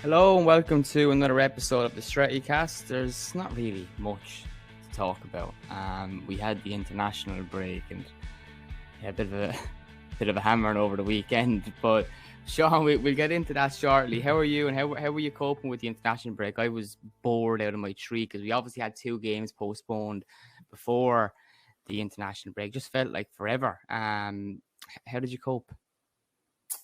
Hello and welcome to another episode of the Strettycast. There's not really much to talk about. We had the international break and a bit of a hammering over the weekend. But Shaun, we'll get into that shortly. How are you and how were you coping with the international break? I was bored out of my tree because we obviously had 2 games postponed before the international break. Just felt like forever. How did you cope?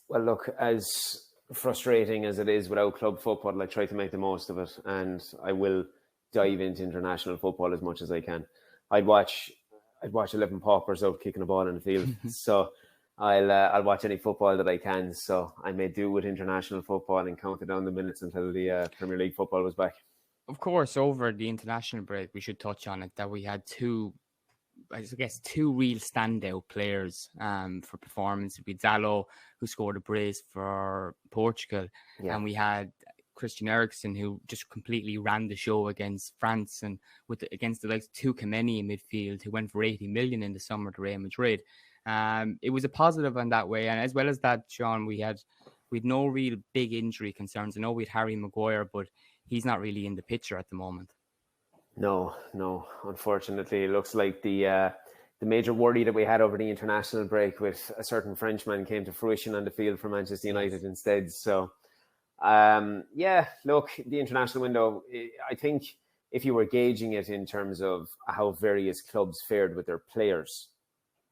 Well, look, as frustrating as it is without club football, I try to make the most of it, and I will dive into international football as much as I can. I'd watch 11 paupers out kicking a ball in the field, so I'll watch any football that I can. So I may do with international football and count down the minutes until the Premier League football was back. Of course, over the international break, we should touch on it that we had two real standout players for performance. We had Dalot, who scored a brace for Portugal, and we had Christian Eriksen, who just completely ran the show against France and against the likes of Tuchemeni in midfield, who went for 80 million in the summer to Real Madrid. It was a positive in that way, and as well as that, Shaun, we had no real big injury concerns. I know we had Harry Maguire, but he's not really in the picture at the moment. No. Unfortunately, it looks like the major worry that we had over the international break with a certain Frenchman came to fruition on the field for Manchester United instead. So, look, the international window, I think if you were gauging it in terms of how various clubs fared with their players,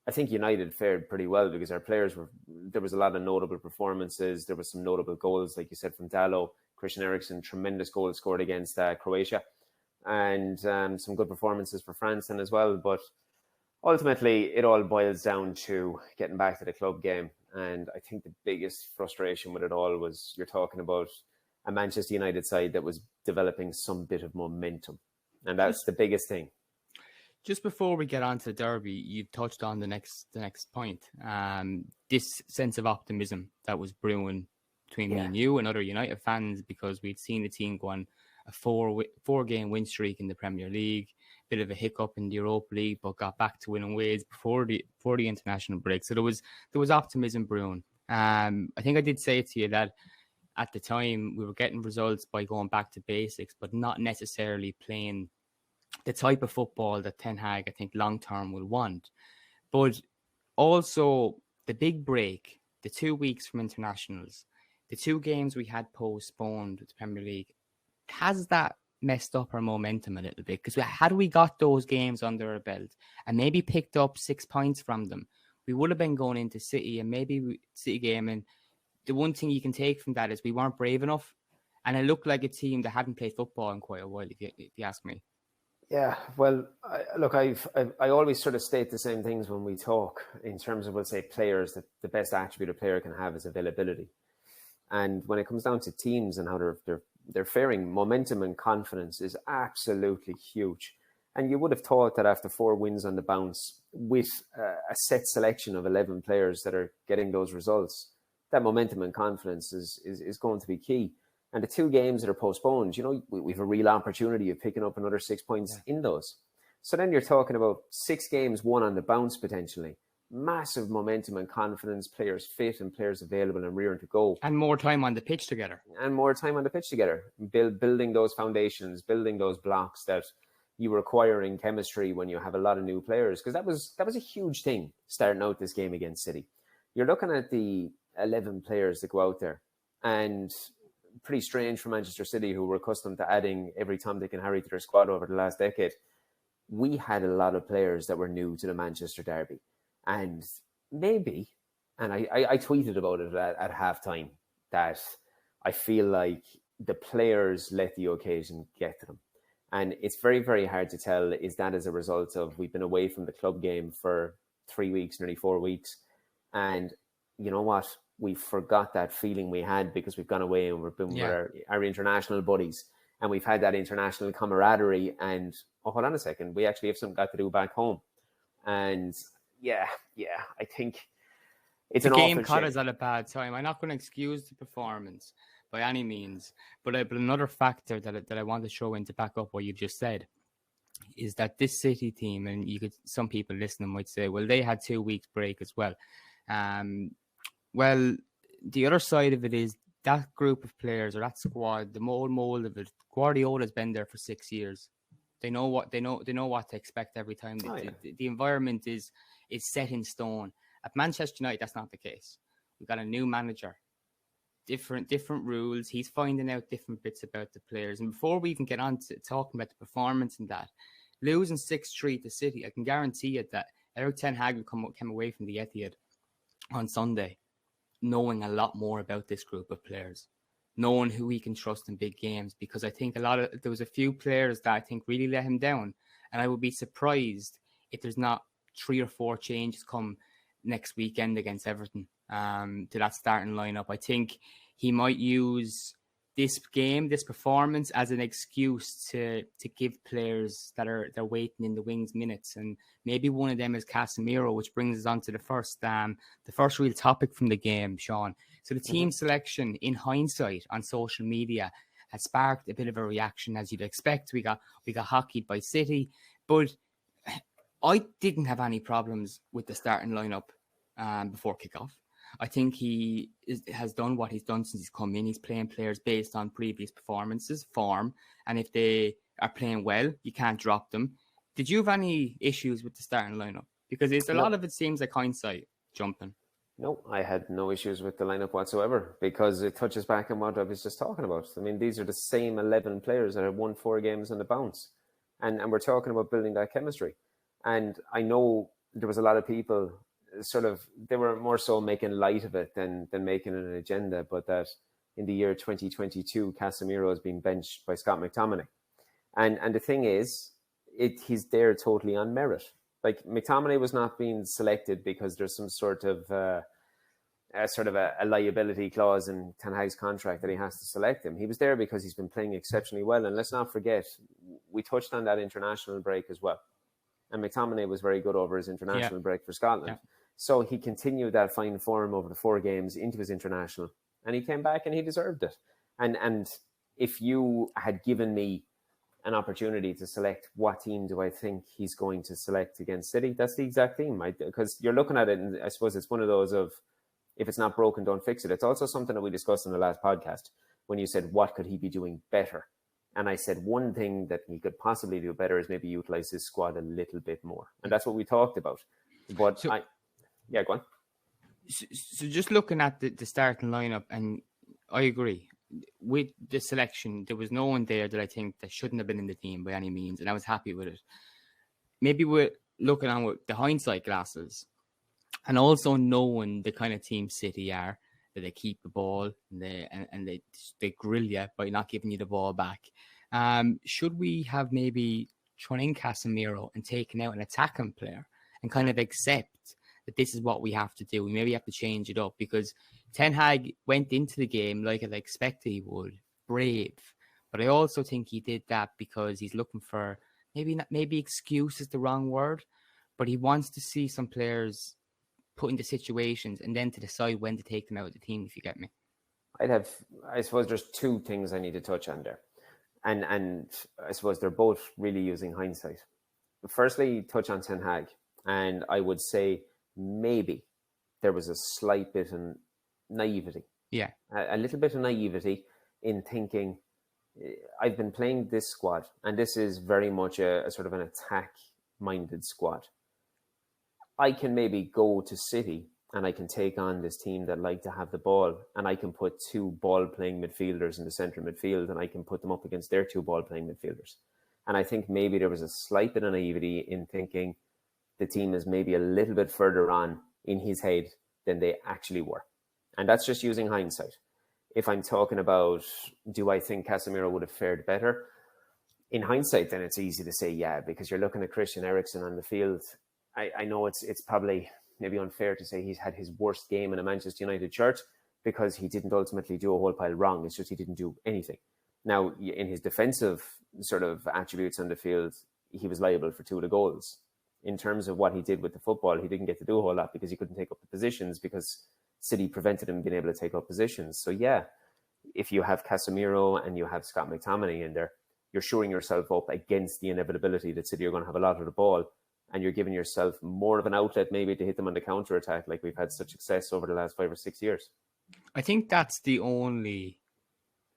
I think United fared pretty well because our players there was a lot of notable performances. There was some notable goals, like you said, from Dalot, Christian Eriksen, tremendous goal scored against Croatia. And some good performances for France and as well. But ultimately, it all boils down to getting back to the club game. And I think the biggest frustration with it all was you're talking about a Manchester United side that was developing some bit of momentum. And that's the biggest thing. Just before we get on to the derby, you've touched on the next point. This sense of optimism that was brewing between me and you and other United fans, because we'd seen the team go on a four-game win streak in the Premier League, bit of a hiccup in the Europa League, but got back to winning ways before the international break. So there was optimism brewing. I think I did say to you that at the time we were getting results by going back to basics, but not necessarily playing the type of football that Ten Hag, I think, long-term will want. But also the big break, the 2 weeks from internationals, the 2 games we had postponed with the Premier League, has that messed up our momentum a little bit? Because had we got those games under our belt and maybe picked up 6 points from them, we would have been going into City and maybe City game. And the one thing you can take from that is we weren't brave enough. And it looked like a team that hadn't played football in quite a while, if you ask me. Yeah, well, I always sort of state the same things when we talk in terms of, we'll say, players, that the best attribute a player can have is availability. And when it comes down to teams and how they're faring, momentum and confidence is absolutely huge. And you would have thought that after 4 wins on the bounce with a set selection of 11 players that are getting those results, that momentum and confidence is going to be key. And the 2 games that are postponed, we have a real opportunity of picking up another 6 points in those. So then you're talking about 6 games won on the bounce potentially. Massive momentum and confidence, players fit and players available and rearing to go. And more time on the pitch together. Building those foundations, building those blocks that you require in chemistry when you have a lot of new players. Because that was a huge thing starting out this game against City. You're looking at the 11 players that go out there, and pretty strange for Manchester City, who were accustomed to adding every Tom, Dick and Harry to their squad over the last decade. We had a lot of players that were new to the Manchester derby. And maybe, and I tweeted about it at halftime, that I feel like the players let the occasion get to them. And it's very, very hard to tell, is that as a result of we've been away from the club game for 3 weeks, nearly 4 weeks. And you know what? We forgot that feeling we had because we've gone away and we've been with our international buddies. And we've had that international camaraderie. And, hold on a second, we actually have something got to do back home. And I think it's the game caught us at a bad time. I'm not going to excuse the performance by any means, but another factor that I want to throw in to back up what you've just said is that this City team, and some people listening might say, well, they had 2 weeks break as well. Well, the other side of it is that group of players or that squad, the mold of it, Guardiola's been there for 6 years. They know what to expect every time. The environment is set in stone. At Manchester United, that's not the case. We've got a new manager, different rules. He's finding out different bits about the players. And before we even get on to talking about the performance and that, losing 6-3 to City, I can guarantee you that Erik ten Hag came away from the Etihad on Sunday knowing a lot more about this group of players, knowing who he can trust in big games, because I think there was a few players that I think really let him down. And I would be surprised if there's not 3 or 4 changes come next weekend against Everton to that starting lineup. I think he might use this performance as an excuse to give players they're waiting in the wings minutes, and maybe one of them is Casemiro, which brings us on to the first real topic from the game, Shaun. So the team selection, in hindsight, on social media has sparked a bit of a reaction, as you'd expect. We got hockeyed by City, but I didn't have any problems with the starting lineup before kickoff. I think he has done what he's done since he's come in. He's playing players based on previous performances, form, and if they are playing well, you can't drop them. Did you have any issues with the starting lineup? Because a lot of it seems like hindsight jumping. No, I had no issues with the lineup whatsoever, because it touches back on what I was just talking about. I mean, these are the same 11 players that have won 4 games on the bounce. And we're talking about building that chemistry. And I know there was a lot of people they were more so making light of it than making it an agenda, but that in the year 2022, Casemiro has been benched by Scott McTominay. And the thing is, he's there totally on merit. Like, McTominay was not being selected because there's some sort of a liability clause in Ten Hag's contract that he has to select him. He was there because he's been playing exceptionally well. And let's not forget, we touched on that international break as well. And McTominay was very good over his international break for Scotland. Yeah. So he continued that fine form over the 4 games into his international, and he came back and he deserved it. And if you had given me an opportunity to select what team do I think he's going to select against City, that's the exact team. Because you're looking at it, and I suppose it's one of those of, if it's not broken, don't fix it. It's also something that we discussed in the last podcast when you said, what could he be doing better? And I said one thing that he could possibly do better is maybe utilize his squad a little bit more. And that's what we talked about. But go on. So just looking at the starting lineup, and I agree with the selection, there was no one there that I think that shouldn't have been in the team by any means, and I was happy with it. Maybe we're looking on with the hindsight glasses, and also knowing the kind of team City are, that they keep the ball and they grill you by not giving you the ball back. Should we have maybe thrown in Casemiro and taken out an attacking player and kind of accept that this is what we have to do? We maybe have to change it up, because Ten Hag went into the game like I expected he would, brave. But I also think he did that because he's looking for, maybe excuse is the wrong word, but he wants to see some players put into situations and then to decide when to take them out of the team, if you get me. I suppose there's 2 things I need to touch on there. And I suppose they're both really using hindsight. Firstly, touch on Ten Hag. And I would say maybe there was a slight bit of naivety. Yeah. A little bit of naivety in thinking, I've been playing this squad, and this is very much a sort of an attack-minded squad. I can maybe go to City and I can take on this team that like to have the ball, and I can put 2 ball-playing midfielders in the centre midfield, and I can put them up against their 2 ball-playing midfielders. And I think maybe there was a slight bit of naivety in thinking the team is maybe a little bit further on in his head than they actually were. And that's just using hindsight. If I'm talking about, do I think Casemiro would have fared better? In hindsight, then it's easy to say yeah, because you're looking at Christian Eriksen on the field. I know it's probably maybe unfair to say he's had his worst game in a Manchester United shirt, because he didn't ultimately do a whole pile wrong. It's just he didn't do anything. Now, in his defensive sort of attributes on the field, he was liable for 2 of the goals. In terms of what he did with the football, he didn't get to do a whole lot because he couldn't take up the positions, because City prevented him being able to take up positions. So yeah, if you have Casemiro and you have Scott McTominay in there, you're shoring yourself up against the inevitability that City are going to have a lot of the ball, and you're giving yourself more of an outlet maybe to hit them on the counter-attack, like we've had such success over the last 5 or 6 years. I think that's the only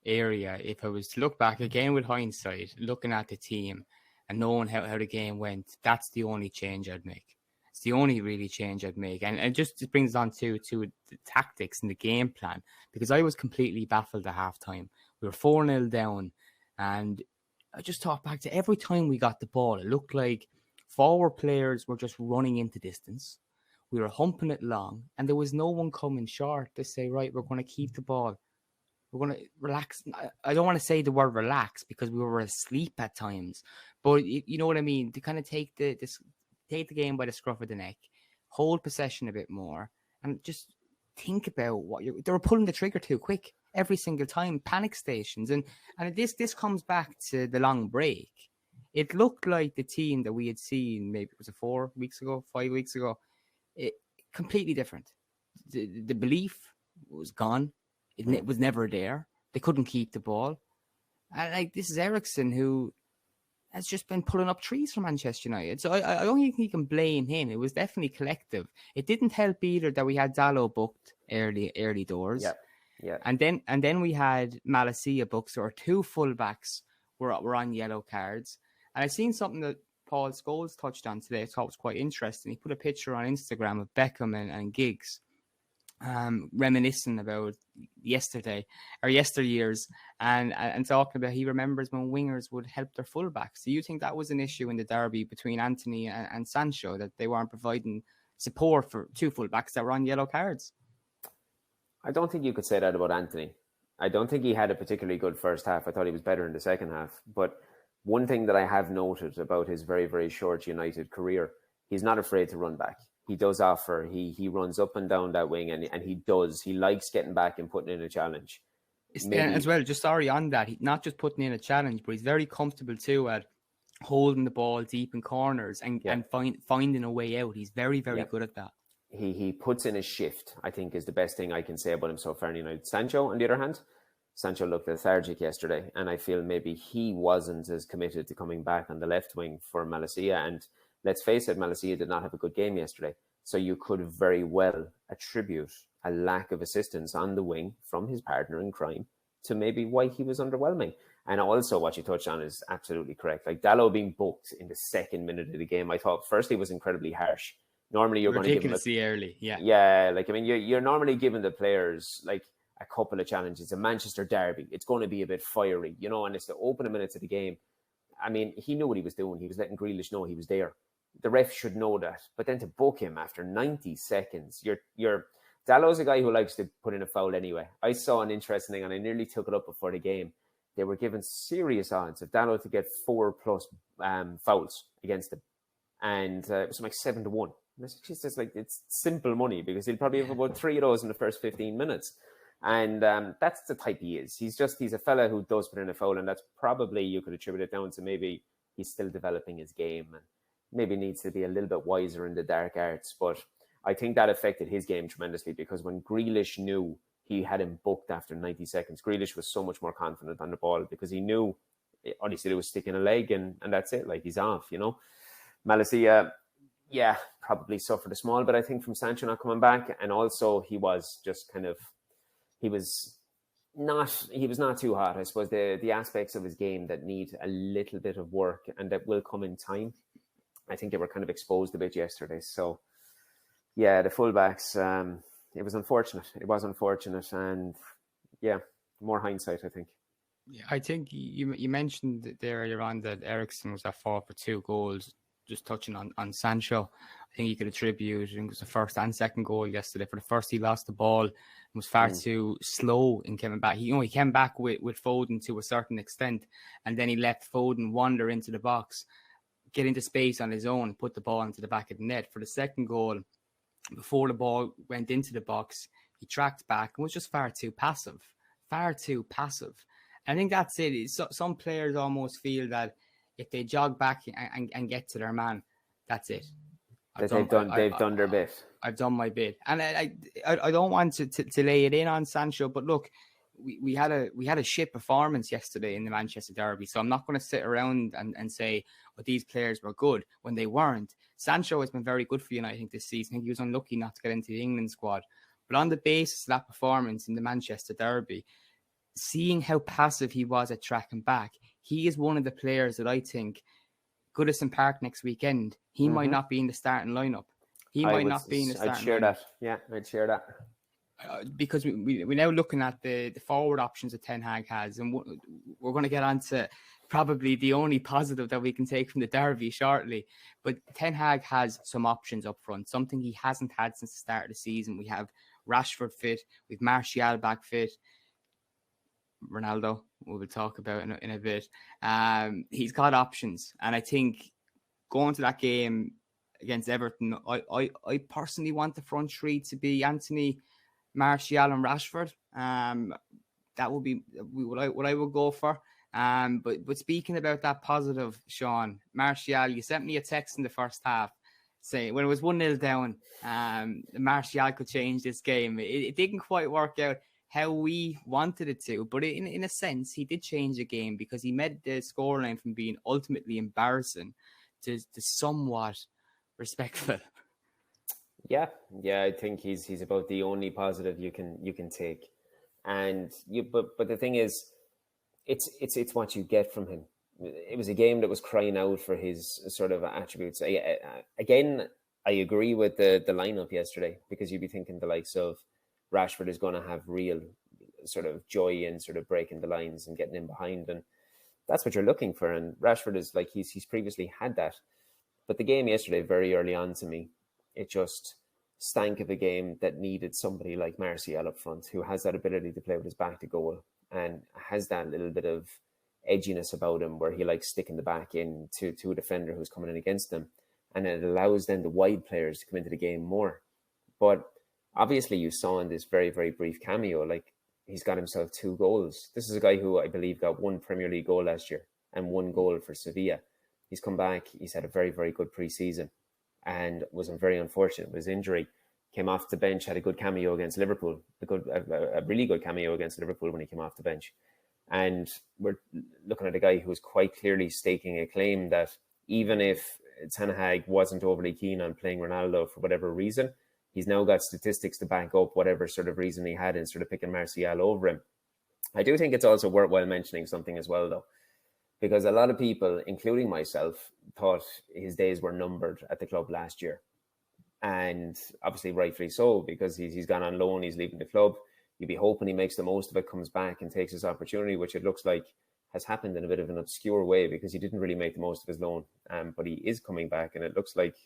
area, if I was to look back again with hindsight, looking at the team and knowing how the game went, that's the only change I'd make. It's the only really change I'd make. And it just brings on to the tactics and the game plan, because I was completely baffled at halftime. We were 4-0 down, and I just thought back to every time we got the ball, it looked like forward players were just running into distance. We were humping it long, and there was no one coming short to say, right, we're going to keep the ball. We're going to relax. I don't want to say the word relax because we were asleep at times, but you know what I mean? To kind of take the game by the scruff of the neck, hold possession a bit more, and just think about what they were pulling the trigger too quick every single time, panic stations. And this comes back to the long break. It looked like the team that we had seen, maybe it was 4 weeks ago, 5 weeks ago, completely different. The belief was gone. It was never there. They couldn't keep the ball. And like, this is Eriksen, who has just been pulling up trees for Manchester United. So I don't think you can blame him. It was definitely collective. It didn't help either that we had Dalot booked early doors. Yeah. And then we had Malacia booked, so our two fullbacks were on yellow cards. And I've seen something that Paul Scholes touched on today. I thought was quite interesting. He put a picture on Instagram of Beckham and Giggs, reminiscing about yesteryears, and talking about he remembers when wingers would help their fullbacks. Do you think that was an issue in the derby between Anthony and Sancho, that they weren't providing support for two fullbacks that were on yellow cards? I don't think you could say that about Anthony. I don't think he had a particularly good first half. I thought he was better in the second half. But one thing that I have noted about his very, very short United career, he's not afraid to run back. He does offer. He runs up and down that wing, and he likes getting back and putting in a challenge. As well, just sorry on that, not just putting in a challenge, but he's very comfortable too at holding the ball deep in corners and finding a way out. He's very, very good at that. He puts in a shift, I think, is the best thing I can say about him so far in United. Sancho, on the other hand, Sancho looked lethargic yesterday, and I feel maybe he wasn't as committed to coming back on the left wing for Malacia. And let's face it, Malacia did not have a good game yesterday. So you could very well attribute a lack of assistance on the wing from his partner in crime to maybe why he was underwhelming. And also what you touched on is absolutely correct. Like Dalot being booked in the second minute of the game, I thought firstly was incredibly harsh. Normally you're going to give them early. Yeah. Like, I mean, you're normally giving the players like a couple of challenges. A Manchester derby, it's going to be a bit fiery, you know, and it's the opening minutes of the game. I mean, he knew what he was doing. He was letting Grealish know he was there. The ref should know that. But then to book him after 90 seconds, Dalot's a guy who likes to put in a foul anyway. I saw an interesting thing, and I nearly took it up before the game. They were given serious odds of Dalot to get 4+ fouls against him. And it was like 7-1. It's simple money, because he'll probably have about 3 of those in the first 15 minutes. And that's the type he is. He's a fella who does put in a foul, and that's probably, you could attribute it down to maybe he's still developing his game and maybe needs to be a little bit wiser in the dark arts. But I think that affected his game tremendously, because when Grealish knew he had him booked after 90 seconds, Grealish was so much more confident on the ball, because he knew all he said was sticking a leg, and that's it. Like, he's off, you know. Malacia, probably suffered a small bit, I think, from Sancho not coming back. And also he was just he was not too hot. I suppose the aspects of his game that need a little bit of work and that will come in time, I think they were kind of exposed a bit yesterday. So yeah, the fullbacks, it was unfortunate. And yeah, more hindsight, I think. Yeah, I think you mentioned there earlier on that Eriksen was at fault for 2 goals. Just touching on Sancho, I think you could attribute, I think it was the first and second goal yesterday. For the first, he lost the ball and was far too slow in coming back. He came back with Foden to a certain extent, and then he let Foden wander into the box, get into space on his own, put the ball into the back of the net. For the second goal, before the ball went into the box, he tracked back and was just far too passive. I think that's it. Some players almost feel that if they jog back and get to their man, that's it. They've done their bit. I've done my bit, and I don't want to lay it in on Sancho, but look, we had a shit performance yesterday in the Manchester derby, so I'm not going to sit around and say, well, these players were good when they weren't. Sancho has been very good for United, I think, this season. I think he was unlucky not to get into the England squad, But on the basis of that performance in the Manchester derby, seeing how passive he was at track and back, he is one of the players that I think Goodison Park next weekend, he might not be in the starting lineup. I'd share that. Yeah, I'd share that. Because we're now looking at the forward options that Ten Hag has, and we're going to get on to probably the only positive that we can take from the derby shortly. But Ten Hag has some options up front, something he hasn't had since the start of the season. We have Rashford fit, we've Martial back fit, Ronaldo, we will talk about in a bit. He's got options, and I think going to that game against Everton, I personally want the front three to be Anthony, Martial, and Rashford. That would be what I would go for. But speaking about that positive, Sean, Martial, you sent me a text in the first half saying when it was 1-0 down, Martial could change this game. It didn't quite work out how we wanted it to, but in a sense, he did change the game because he made the scoreline from being ultimately embarrassing to somewhat respectful. Yeah, I think he's about the only positive you can take, but the thing is, it's what you get from him. It was a game that was crying out for his sort of attributes. Again, I agree with the lineup yesterday, because you'd be thinking the likes of Rashford is going to have real sort of joy in sort of breaking the lines and getting in behind, and that's what you're looking for. And Rashford is like he's previously had that, but the game yesterday, very early on to me, it just stank of a game that needed somebody like Martial up front, who has that ability to play with his back to goal and has that little bit of edginess about him where he likes sticking the back in to a defender who's coming in against him, and it allows then the wide players to come into the game more. But obviously you saw in this very, very brief cameo, like, he's got himself 2 goals. This is a guy who I believe got 1 Premier League goal last year and 1 goal for Sevilla. He's come back. He's had a very, very good pre-season and was very unfortunate with his injury. Came off the bench, had a good cameo against Liverpool, a really good cameo against Liverpool when he came off the bench. And we're looking at a guy who was quite clearly staking a claim that even if Ten Hag wasn't overly keen on playing Ronaldo for whatever reason, he's now got statistics to back up whatever sort of reason he had in sort of picking Martial over him. I do think it's also worthwhile mentioning something as well, though, because a lot of people, including myself, thought his days were numbered at the club last year. And obviously rightfully so, because he's gone on loan, he's leaving the club. You'd be hoping he makes the most of it, comes back and takes his opportunity, which it looks like has happened in a bit of an obscure way because he didn't really make the most of his loan. But he is coming back, and it looks like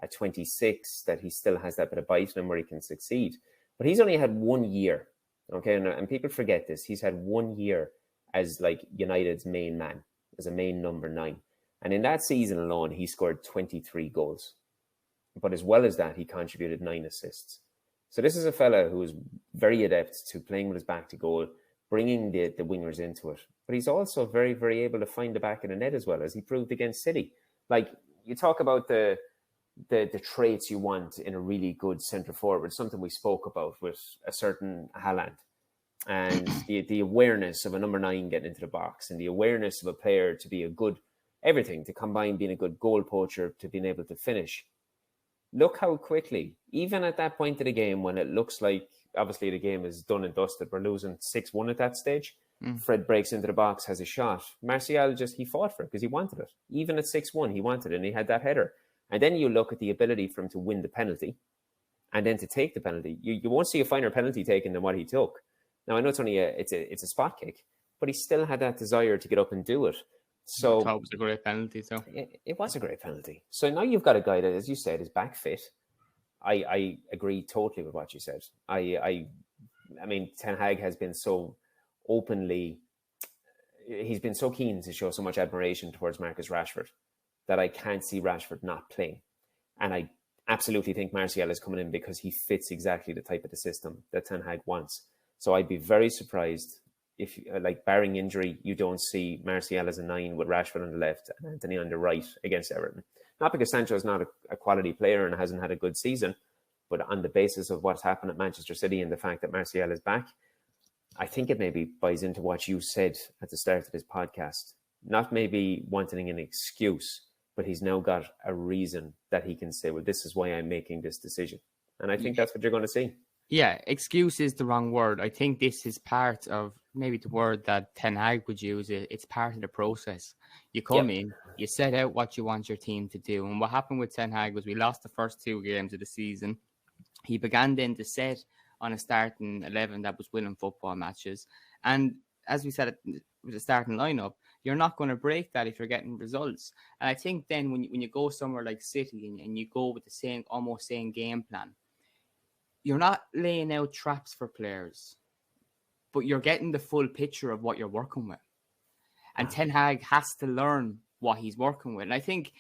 at 26 that he still has that bit of bite in him where he can succeed. But he's only had 1 year, okay? And people forget this. He's had 1 year as like United's main man, as a main number 9. And in that season alone, he scored 23 goals. But as well as that, he contributed 9 assists. So this is a fella who is very adept to playing with his back to goal, bringing the wingers into it. But he's also very, very able to find the back of the net as well, as he proved against City. Like, you talk about the traits you want in a really good centre forward, something we spoke about with a certain Haaland, and the awareness of a number 9 getting into the box, and the awareness of a player to be a good everything, to combine being a good goal poacher to being able to finish. Look how quickly, even at that point of the game when it looks like obviously the game is done and dusted, we're losing 6-1 at that stage. Fred breaks into the box, has a shot. Martial he fought for it because he wanted it. Even at 6-1, he wanted it, and he had that header. And then you look at the ability for him to win the penalty and then to take the penalty. You won't see a finer penalty taken than what he took. Now, I know it's only it's a spot kick, but he still had that desire to get up and do it. So I thought it was a great penalty. So it was a great penalty. So now you've got a guy that, as you said, is back fit. I agree totally with what you said. I mean, Ten Hag has been so openly, he's been so keen to show so much admiration towards Marcus Rashford that I can't see Rashford not playing. And I absolutely think Martial is coming in because he fits exactly the type of the system that Ten Hag wants. So I'd be very surprised if, like, barring injury, you don't see Martial as a 9 with Rashford on the left and Anthony on the right against Everton. Not because Sancho is not a quality player and hasn't had a good season, but on the basis of what's happened at Manchester City and the fact that Martial is back, I think it maybe buys into what you said at the start of this podcast. Not maybe wanting an excuse, but he's now got a reason that he can say, well, this is why I'm making this decision. And I think that's what you're going to see. Yeah, excuse is the wrong word. I think this is part of maybe the word that Ten Hag would use. It's part of the process. You come Yep. in, you set out what you want your team to do. And what happened with Ten Hag was we lost the first 2 games of the season. He began then to set on a starting 11 that was winning football matches. And as we said with the starting lineup, you're not going to break that if you're getting results. And I think then when you go somewhere like City and you go with the almost same game plan, you're not laying out traps for players, but you're getting the full picture of what you're working with. And Ten Hag has to learn what he's working with. And I think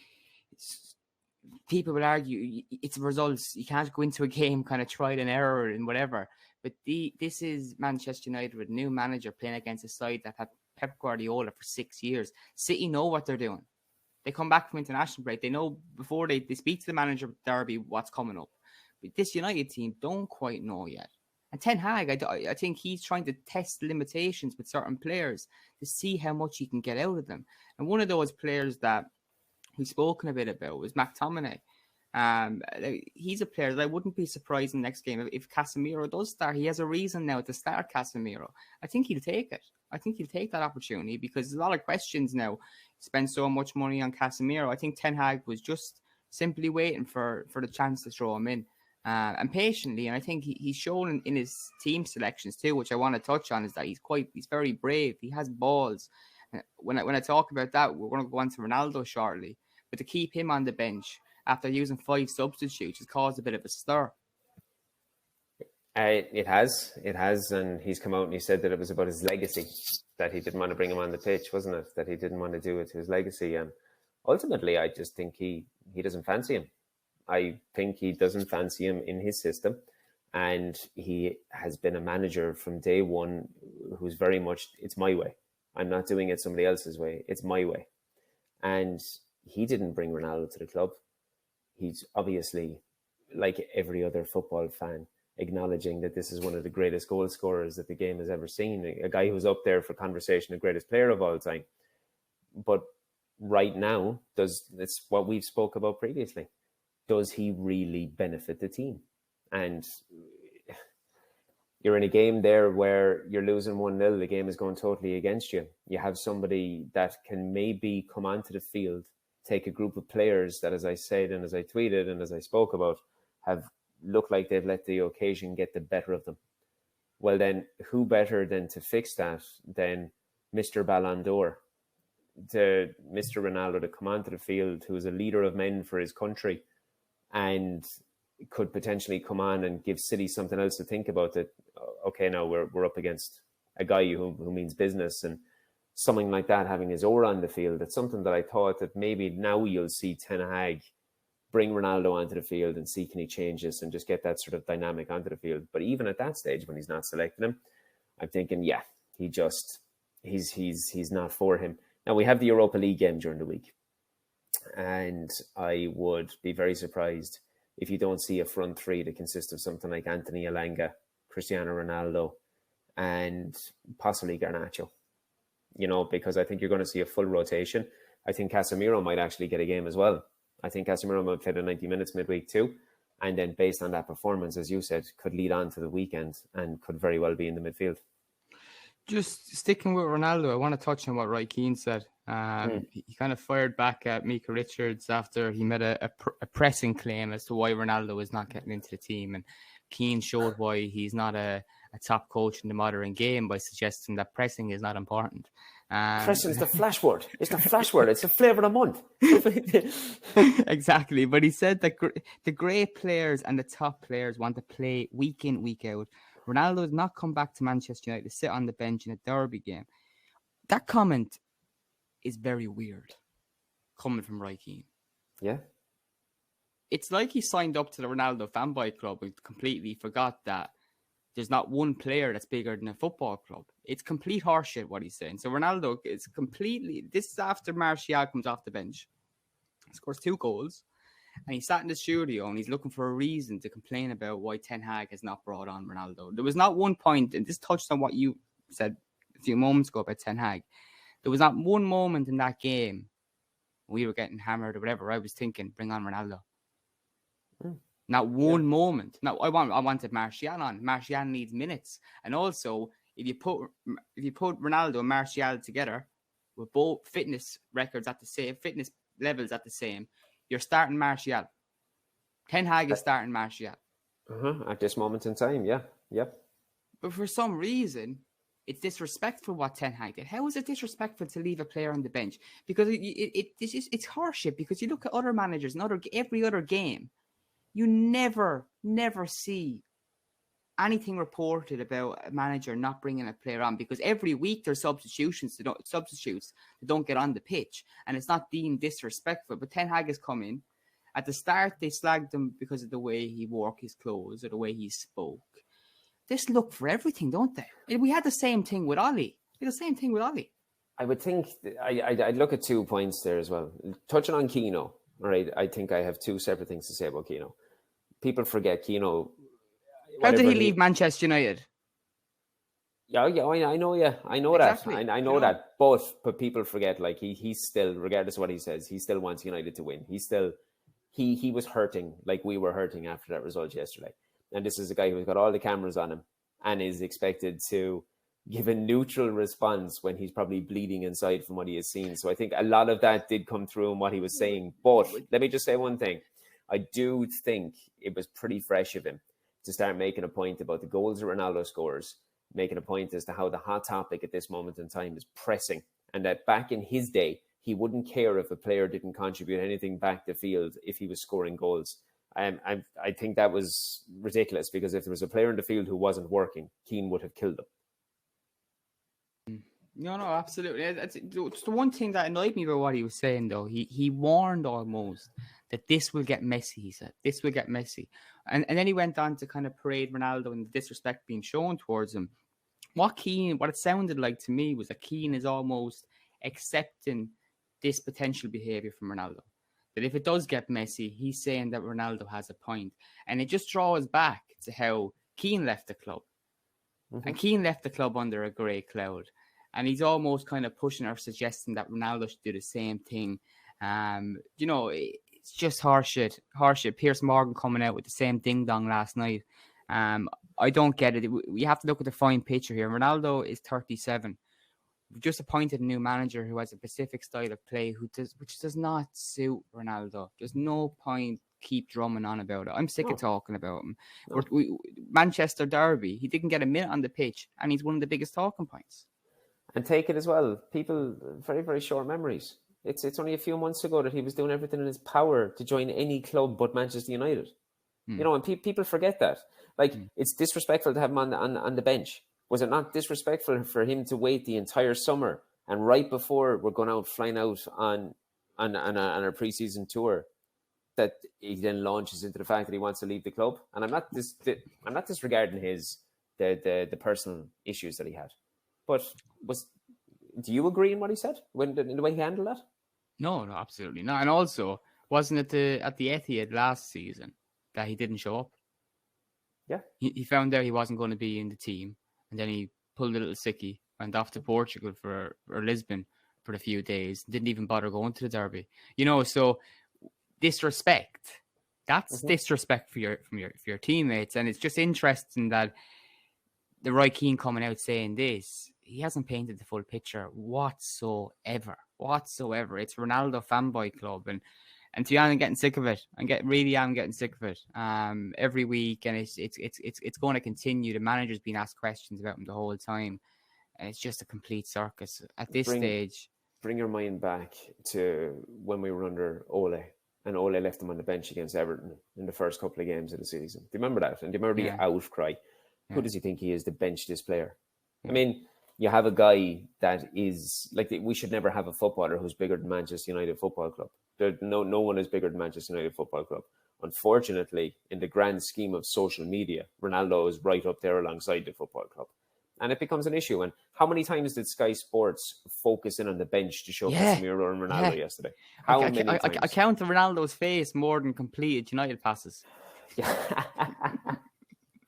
people will argue it's results. You can't go into a game kind of trial and error and whatever. But this is Manchester United with a new manager playing against a side that had Pep Guardiola for 6 years. City know what they're doing. They come back from international break. They know before they speak to the manager Derby what's coming up. But this United team don't quite know yet. And Ten Hag, I think he's trying to test limitations with certain players to see how much he can get out of them. And one of those players that we've spoken a bit about was McTominay. He's a player that I wouldn't be surprised in the next game if Casemiro does start. He has a reason now to start Casemiro. I think he'll take it. I think he'll take that opportunity because there's a lot of questions now. Spend so much money on Casemiro. I think Ten Hag was just simply waiting for the chance to throw him in. And patiently, and I think he's shown in his team selections too, which I want to touch on, is that he's very brave. He has balls. When I talk about that, we're going to go on to Ronaldo shortly. But to keep him on the bench after using 5 substitutes has caused a bit of a stir. It has, and he's come out and he said that it was about his legacy, that he didn't want to bring him on the pitch, wasn't it? That he didn't want to do it to his legacy, and ultimately, I just think he doesn't fancy him. I think he doesn't fancy him in his system, and he has been a manager from day one who's very much, it's my way. I'm not doing it somebody else's way. It's my way. And he didn't bring Ronaldo to the club. He's obviously, like every other football fan, acknowledging that this is one of the greatest goal scorers that the game has ever seen. A guy who's up there for conversation, the greatest player of all time. But right now, it's what we've spoke about previously. Does he really benefit the team? And you're in a game there where you're losing 1-0. The game is going totally against you. You have somebody that can maybe come onto the field, take a group of players that, as I said and as I tweeted and as I spoke about, have looked like they've let the occasion get the better of them. Well, then, who better than to fix that than Mr. Ballon d'Or, to Mr. Ronaldo, to come onto the field, who is a leader of men for his country and could potentially come on and give City something else to think about. That, okay, now we're up against a guy who means business, and something like that, having his aura on the field. It's something that I thought that maybe now you'll see Ten Hag bring Ronaldo onto the field and see can he change this and just get that sort of dynamic onto the field. But even at that stage, when he's not selecting him, I'm thinking, yeah, he's not for him. Now we have the Europa League game during the week, and I would be very surprised if you don't see a front three that consists of something like Anthony Elanga, Cristiano Ronaldo, and possibly Garnacho. You know, because I think you're going to see a full rotation. I think Casemiro might actually get a game as well. I think Casemiro might play the 90 minutes midweek too. And then based on that performance, as you said, could lead on to the weekend and could very well be in the midfield. Just sticking with Ronaldo, I want to touch on what Roy Keane said. He kind of fired back at Mika Richards after he made a pressing claim as to why Ronaldo is not getting into the team. And Keane showed why he's not a top coach in the modern game by suggesting that pressing is not important. Pressing is the flash word. It's the flash word. It's the flavour of the month. Exactly. But he said that the great players and the top players want to play week in, week out. Ronaldo has not come back to Manchester United to sit on the bench in a derby game. That comment is very weird coming from Roy Keane. Yeah. It's like he signed up to the Ronaldo fanboy club and completely forgot that there's not one player that's bigger than a football club. It's complete horseshit what he's saying. So Ronaldo is completely... This is after Martial comes off the bench. He scores 2 goals. And he sat in the studio and he's looking for a reason to complain about why Ten Hag has not brought on Ronaldo. There was not one point, and this touched on what you said a few moments ago about Ten Hag. There was not one moment in that game we were getting hammered or whatever. I was thinking, bring on Ronaldo. Not one moment. No, I wanted Martial on. Martial needs minutes. And also, if you put Ronaldo and Martial together with both fitness levels at the same, you're starting Martial. Ten Hag is starting Martial. At this moment in time, yeah. But for some reason, it's disrespectful what Ten Hag did. How is it disrespectful to leave a player on the bench? Because it's horseshit. Because you look at other managers and every other game, you never see anything reported about a manager not bringing a player on, because every week there's substitutes that don't get on the pitch, and it's not deemed disrespectful. But Ten Hag has come in. At the start, they slagged him because of the way he wore his clothes or the way he spoke. Just look for everything, don't they? We had the same thing with Ollie. I would think I'd look at 2 points there as well. Touching on Keano, all right, I think I have two separate things to say about Keano. People forget Keano. How did he leave Manchester United? Yeah, I know Exactly. that. I know that. But people forget, like, he's still, regardless of what he says, he still wants United to win. He was hurting like we were hurting after that result yesterday. And this is a guy who's got all the cameras on him and is expected to give a neutral response when he's probably bleeding inside from what he has seen. So I think a lot of that did come through in what he was saying. But let me just say one thing. I do think it was pretty fresh of him to start making a point about the goals that Ronaldo scores, making a point as to how the hot topic at this moment in time is pressing, and that back in his day, he wouldn't care if a player didn't contribute anything back the field if he was scoring goals. I think that was ridiculous, because if there was a player in the field who wasn't working, Keane would have killed him. No, absolutely. It's the one thing that annoyed me about what he was saying, though. He warned almost that this will get messy, he said. This will get messy. And then he went on to kind of parade Ronaldo and the disrespect being shown towards him. What it sounded like to me was that Keane is almost accepting this potential behaviour from Ronaldo. That if it does get messy, he's saying that Ronaldo has a point. And it just draws back to how Keane left the club. Mm-hmm. And Keane left the club under a grey cloud. And he's almost kind of pushing or suggesting that Ronaldo should do the same thing. It's just horseshit. Piers Morgan coming out with the same ding-dong last night. I don't get it. We have to look at the fine picture here. Ronaldo is 37. We've just appointed a new manager who has a specific style of play which does not suit Ronaldo. There's no point keep drumming on about it. I'm sick of talking about him. Manchester Derby, he didn't get a minute on the pitch, and he's one of the biggest talking points. And take it as well. People, very, very short memories. It's only a few months ago that he was doing everything in his power to join any club but Manchester United. And people forget that. It's disrespectful to have him on the bench. Was it not disrespectful for him to wait the entire summer, and right before we're going flying out on our preseason tour, that he then launches into the fact that he wants to leave the club? And I'm not disregarding the personal issues that he had, but do you agree in what he said in the way he handled that? No, absolutely not. And also, wasn't it at the Etihad last season that he didn't show up? Yeah, he found out he wasn't going to be in the team. And then he pulled a little sickie, went off to Portugal or Lisbon for a few days, didn't even bother going to the derby. So disrespect. That's disrespect for your teammates. And it's just interesting that the Roy Keane coming out saying this, he hasn't painted the full picture whatsoever. It's Ronaldo fanboy club. And to be honest, I'm getting sick of it. I'm getting sick of it. Every week, and it's going to continue. The manager's been asked questions about him the whole time, and it's just a complete circus at this stage. Bring your mind back to when we were under Ole, and Ole left him on the bench against Everton in the first couple of games of the season. Do you remember that? And do you remember the outcry? Yeah. Who does he think he is to bench this player? Yeah. I mean, you have a guy that is we should never have a footballer who's bigger than Manchester United Football Club. No one is bigger than Manchester United Football Club. Unfortunately, in the grand scheme of social media, Ronaldo is right up there alongside the football club. And it becomes an issue. And how many times did Sky Sports focus in on the bench to show Casemiro and Ronaldo yesterday? How many times? I counted Ronaldo's face more than completed United passes.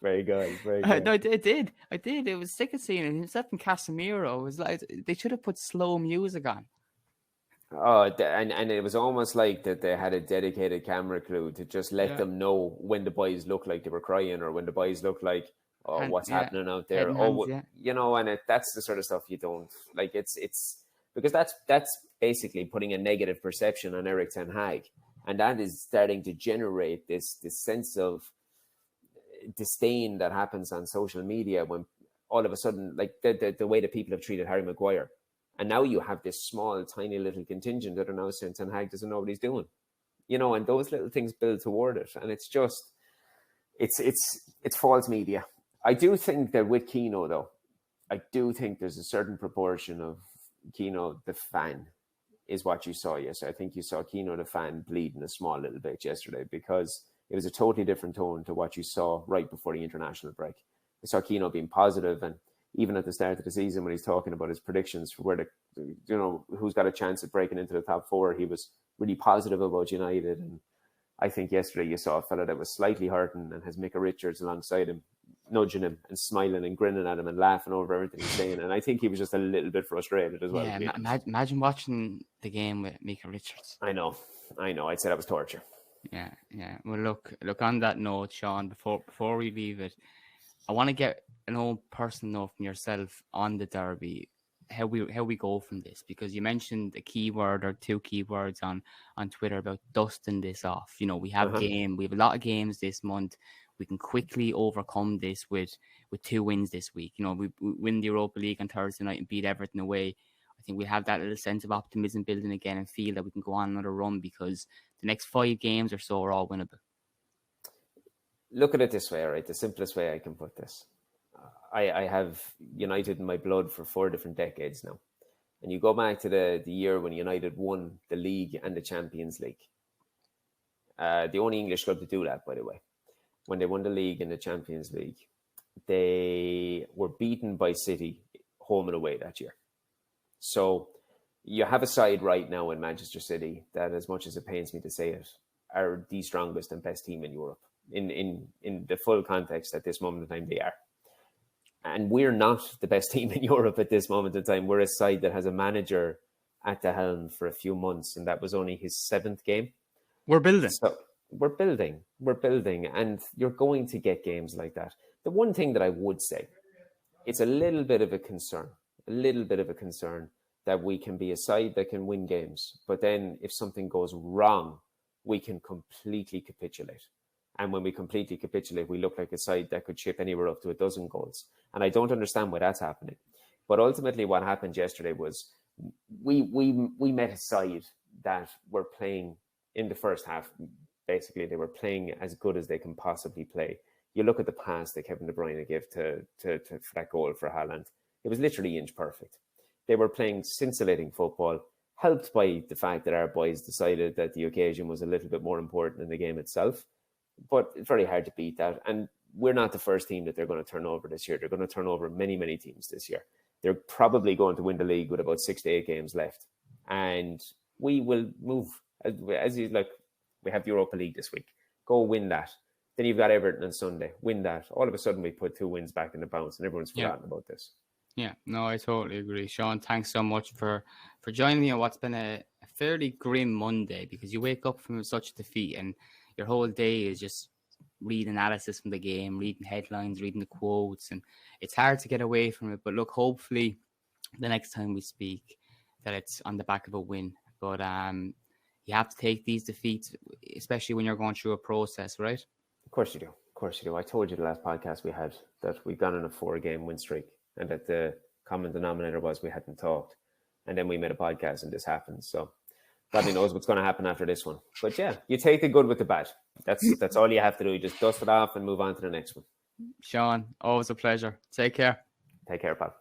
Very good. No, I did. It was sick of seeing it. Himself and Casemiro. It was like they should have put slow music on. Oh, and it was almost like that they had a dedicated camera crew to just let them know when the boys looked like they were crying, or when the boys looked like, oh, what's happening out Head there? and Oh, hands, and that's the sort of stuff you don't like. It's because that's basically putting a negative perception on Erik ten Hag, and that is starting to generate this sense of disdain that happens on social media when all of a sudden, like the way that people have treated Harry Maguire. And now you have this small, tiny little contingent that are now saying Ten Hag doesn't know what he's doing. And those little things build toward it. And it's just, it's false media. I do think that with Keano, though, I do think there's a certain proportion of Keano, the fan, is what you saw yesterday. I think you saw Keano, the fan, bleeding a small little bit yesterday, because it was a totally different tone to what you saw right before the international break. I saw Keano being positive, and even at the start of the season when he's talking about his predictions for where who's got a chance at breaking into the top four, he was really positive about United. And I think yesterday you saw a fella that was slightly hurting and has Micah Richards alongside him, nudging him and smiling and grinning at him and laughing over everything he's saying. And I think he was just a little bit frustrated as well. Yeah, imagine watching the game with Micah Richards. I know. I'd say that was torture. Yeah. Well, look. On that note, Shaun, before we leave it, I want to get an old personal note from yourself on the derby, how we go from this, because you mentioned a keyword or two keywords on Twitter about dusting this off. We have we have a lot of games this month. We can quickly overcome this with 2 wins this week. We win the Europa League on Thursday night and beat Everton away. I think we have that little sense of optimism building again and feel that we can go on another run, because the next 5 games or so are all winnable. Look at it this way, all right? The simplest way I can put this. I have United in my blood for 4 different decades now. And you go back to the year when United won the league and the Champions League. The only English club to do that, by the way. When they won the league and the Champions League, they were beaten by City home and away that year. So you have a side right now in Manchester City that, as much as it pains me to say it, are the strongest and best team in Europe. In the full context at this moment in time, they are. And we're not the best team in Europe at this moment in time. We're a side that has a manager at the helm for a few months, and that was only his 7th game. We're building. So we're building, and you're going to get games like that. The one thing that I would say, it's a little bit of a concern that we can be a side that can win games, but then if something goes wrong, we can completely capitulate. And when we completely capitulate, we look like a side that could chip anywhere up to 12 goals. And I don't understand why that's happening. But ultimately what happened yesterday was we met a side that were playing in the first half. Basically, they were playing as good as they can possibly play. You look at the pass that Kevin De Bruyne gave to for that goal for Haaland. It was literally inch perfect. They were playing scintillating football, helped by the fact that our boys decided that the occasion was a little bit more important than the game itself. But it's very hard to beat that. And we're not the first team that they're going to turn over this year. They're going to turn over many, many teams this year. They're probably going to win the league with about 6 to 8 games left. And we will move. As you like, we have the Europa League this week. Go win that. Then you've got Everton on Sunday. Win that. All of a sudden, we put 2 wins back in the bounce, and everyone's forgotten about this. Yeah, no, I totally agree. Shaun, thanks so much for joining me on what's been a fairly grim Monday, because you wake up from such defeat and your whole day is just reading analysis from the game, reading headlines, reading the quotes, and it's hard to get away from it. But look, hopefully the next time we speak that it's on the back of a win. But you have to take these defeats, especially when you're going through a process, right? Of course you do. I told you the last podcast we had that we've gone on a 4-game win streak, and that the common denominator was we hadn't talked. And then we made a podcast and this happened. So God only knows what's going to happen after this one. But yeah, you take the good with the bad. That's all you have to do. You just dust it off and move on to the next one. Shaun, always a pleasure. Take care. Take care, pal.